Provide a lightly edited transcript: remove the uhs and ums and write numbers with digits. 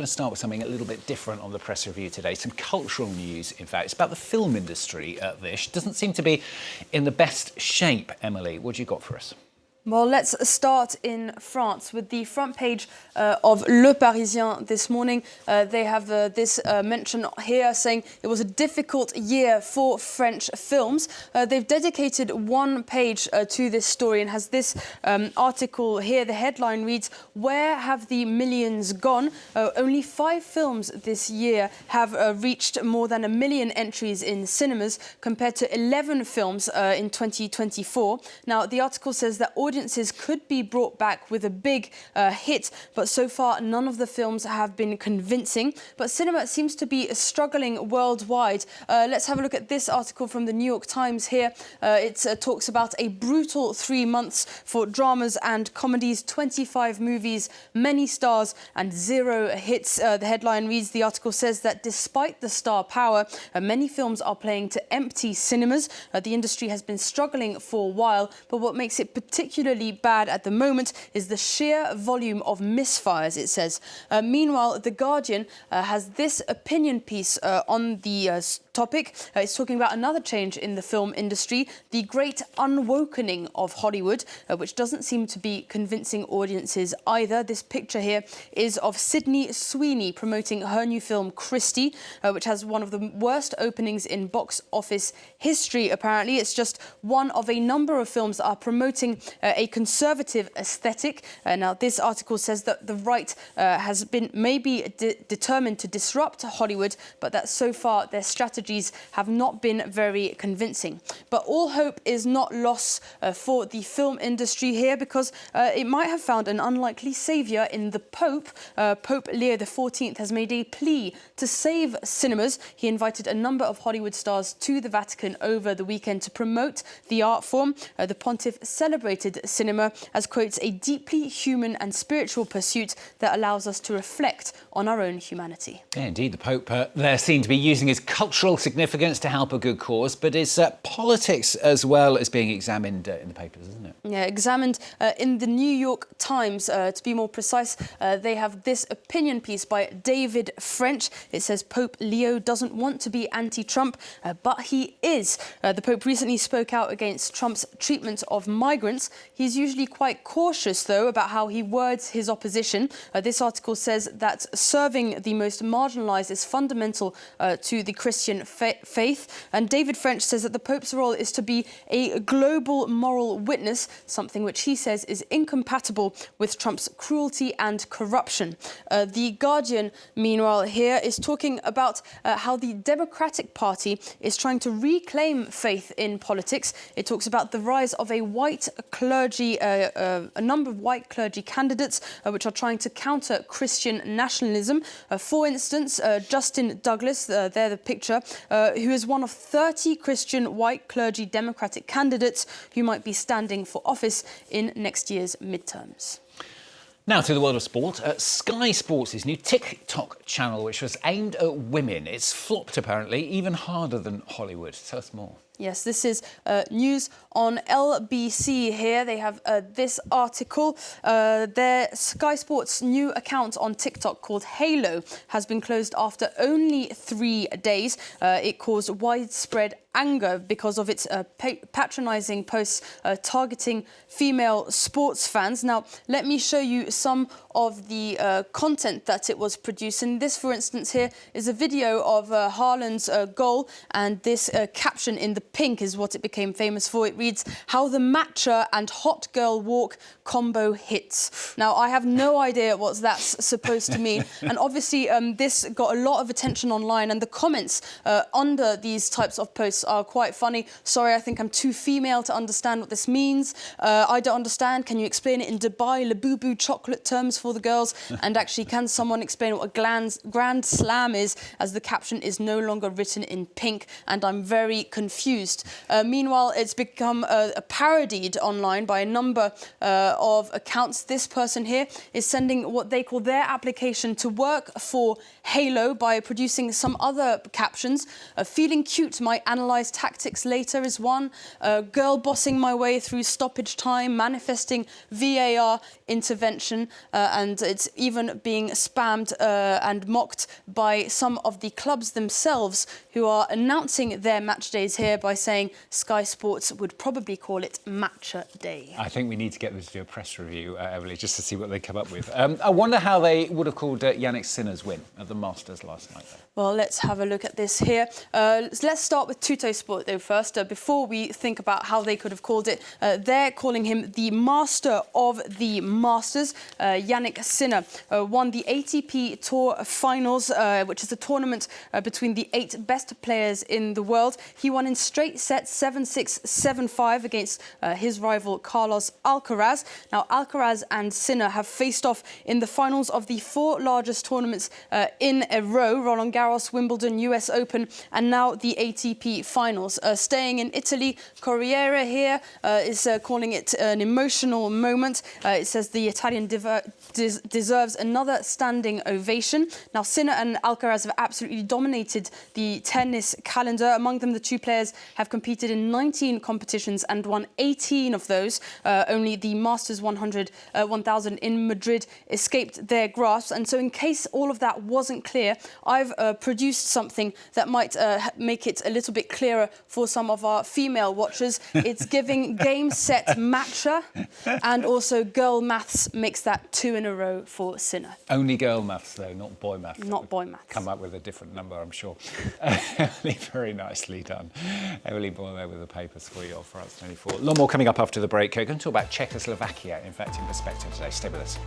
I'm going to start with something a little bit different on the press review today. Some cultural news, in fact. It's about the film industry, this. Doesn't seem to be in the best shape, Emily. What do you got for us? Well, let's start in France with the front page of Le Parisien this morning. They have this mention here saying it was a difficult year for French films. They've dedicated one page to this story and has this article here. The headline reads, "Where have the millions gone?" Only 5 films this year have reached more than 1 million entries in cinemas compared to 11 films in 2024. Now, the article says that audiences could be brought back with a big hit, but so far none of the films have been convincing. But cinema seems to be struggling worldwide. Let's have a look at this article from the New York Times here. It talks about a brutal 3 months for dramas and comedies, 25 movies, many stars and 0 hits. The headline reads, the article says that despite the star power, many films are playing to empty cinemas. The industry has been struggling for a while, but what makes it particularly bad at the moment is the sheer volume of misfires, it says. Meanwhile, The Guardian has this opinion piece on the topic. It's talking about another change in the film industry, the great unwokening of Hollywood, which doesn't seem to be convincing audiences either. This picture here is of Sydney Sweeney promoting her new film Christie, which has one of the worst openings in box office history, apparently. It's just one of a number of films that are promoting a conservative aesthetic. Now, this article says that the right has been maybe determined to disrupt Hollywood, but that so far their strategies have not been very convincing. But all hope is not lost for the film industry here, because it might have found an unlikely saviour in the Pope. Pope Leo XIV has made a plea to save cinemas. He invited a number of Hollywood stars to the Vatican over the weekend to promote the art form. The pontiff celebrated cinema as, quotes, a deeply human and spiritual pursuit that allows us to reflect on our own humanity. Yeah, indeed, the Pope there seen to be using his cultural significance to help a good cause, but his politics as well is being examined in the papers, isn't it? Yeah, examined in the New York Times. To be more precise, they have this opinion piece by David French. It says Pope Leo doesn't want to be anti-Trump, but he is. The Pope recently spoke out against Trump's treatment of migrants. He's usually quite cautious, though, about how he words his opposition. This article says that serving the most marginalised is fundamental to the Christian faith. And David French says that the Pope's role is to be a global moral witness, something which he says is incompatible with Trump's cruelty and corruption. The Guardian, meanwhile, here is talking about how the Democratic Party is trying to reclaim faith in politics. It talks about the rise of a white clergy, a number of white clergy candidates which are trying to counter Christian nationalism. For instance, Justin Douglas, there the picture, who is one of 30 Christian white clergy Democratic candidates who might be standing for office in next year's midterms. Now to the world of sport. Sky Sports' new TikTok channel, which was aimed at women. It's flopped, apparently, even harder than Hollywood. Tell us more. Yes, this is news on LBC here. They have this article. Their Sky Sports' new account on TikTok called Halo has been closed after only 3 days. It caused widespread anger because of its patronising posts targeting female sports fans. Now, let me show you some of the content that it was producing. This, for instance, here is a video of Haaland's goal, and this caption in the pink is what it became famous for. It reads, "How the matcha and hot girl walk combo hits." Now, I have no idea what that's supposed to mean. And obviously, this got a lot of attention online, and the comments under these types of posts are quite funny. "Sorry, I think I'm too female to understand what this means. I don't understand. Can you explain it in Dubai Labubu chocolate terms for the girls? And actually, can someone explain what a grand slam is, as the caption is no longer written in pink, and I'm very confused." Meanwhile, it's become parodied online by a number of accounts. This person here is sending what they call their application to work for Halo by producing some other captions. "Feeling cute, might analyse tactics later" is one. "Girl bossing my way through stoppage time, manifesting VAR intervention." and it's even being spammed and mocked by some of the clubs themselves, who are announcing their match days here by saying Sky Sports would probably call it Matcha Day. I think we need to get them to do a press review, Emily, just to see what they come up with. I wonder how they would have called Yannick Sinner's win at the Masters last night, though. Well, let's have a look at this here. Let's start with Tuttosport, though, first. Before we think about how they could have called it, they're calling him the Master of the Masters. Yannick Sinner won the ATP Tour Finals, which is a tournament between the 8 best players in the world. He won in straight sets, 7-6, 7-5 against his rival Carlos Alcaraz. Now, Alcaraz and Sinner have faced off in the finals of the 4 largest tournaments in a row: Roland Garros, Wimbledon, US Open, and now the ATP Finals. Staying in Italy, Corriere here is calling it an emotional moment. It says the Italian deserves another standing ovation. Now, Sinner and Alcaraz have absolutely dominated the tennis calendar. Among them, the two players have competed in 19 competitions and won 18 of those. Only the Masters 1000 in Madrid escaped their grasp. And so, in case all of that wasn't clear, I've produced something that might make it a little bit clearer for some of our female watchers. It's giving game, set, matcha, and also girl maths makes that 2 in a row for Sinner. Only girl maths, though, not boy maths. Not boy maths. Come up with a different number, I'm sure. Emily, very nicely done. Emily Boyle there with the papers for you on France 24. A lot more coming up after the break. We're going to talk about Czechoslovakia, in fact, in perspective today. Stay with us.